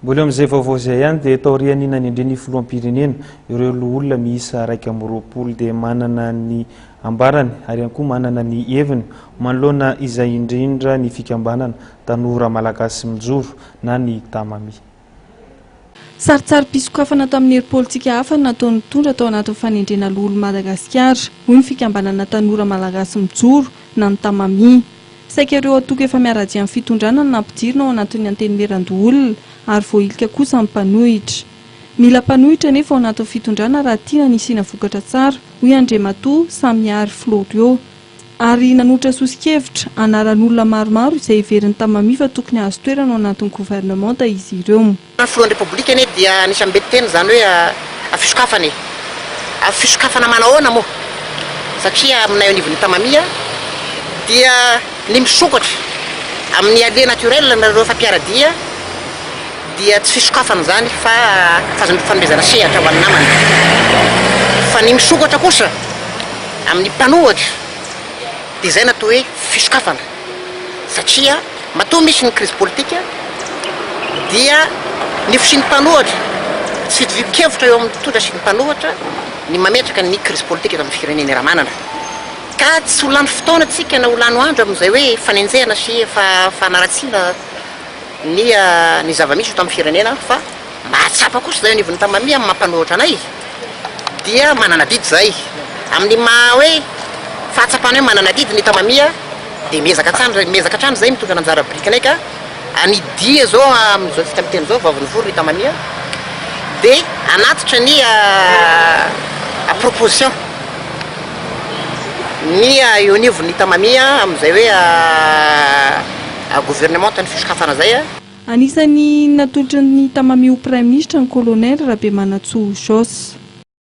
Mbola amin'izay vaovao izay ihany dia tao rianinany indreny filoam-pirenena ireo olona miisa 120 dia manana ny ambarany ary ihany koa manana ny heviny manoloana izay indrindra ny fikambanana tanora malagasy mijoro na ny tamami. Saritsary-pisokafana tamin'ny hery politika hafa nataony tondra tao anatin'ny fanendrena lolo Madagasikara hoy ny fikambanana tanora malagasy mijoro na ny tamami. Saika ireo atoko efa miaradia amin'ny fitondrana nampidirina ao anatin'ny antenimieran-doolona ary voailika kosa amin'ny mpanohitra. Mila mpanohitra nefa ao anatin'ny fitondrana raha tiana nisiana vokatra tsara hoy Andriamatoa Samiary Florio. Ary nanotra sosikevitra anaran'olona maromaro izay iverin'ny tamami fa tokony azo toerana ao anatin'ny gouvernemanta izy ireo. Filohan'ny Repoblika ne dia anisany betiteny zany hoe afisokafana afisokafana manahoana moa satria aminay anivon'ny tamami dia ny misokatra amin'ny allée naturelle nareo fampiaradia dia tsy fisokafana zany fa fanomezana sehatra ho an'ny namana fa ny misokatra kosa amin'ny mpanohatra dia zay natao hoe fisokafana satria matoa misy ny crise politika dia ny fisian'ny mpanohatra tsy fitovim-kevitra eo amin'ny mpitondra sy ny mpanohatra ny mametraka ny crise politika eto amin'ny firenena ramanana ka tsy ho lany fotoana tsika na ho lany andro amin'izay hoe fanenjehana sy fanaratsiana ny zava-misy eto amin'ny firenena fa mahatsapa kosa zay anivon'ny tamami amin'ny mampanohatra anay dia manana didy zay amin'ny maha hoe fahatsapana hoe manana didy ny tamami dia mezaka hatrany zay mitondra anjara brikanay ka anidia zao amin'izao fita miteny zao vavony vory ny tamami dia anatitra ny proposition ny eo anivon'ny tamami amin'izay hoe gouvernemanta ny fisokafana zay. Anisany natolotra ny tamami ho prime ministre ny colonel Rabemanatsoa Jos.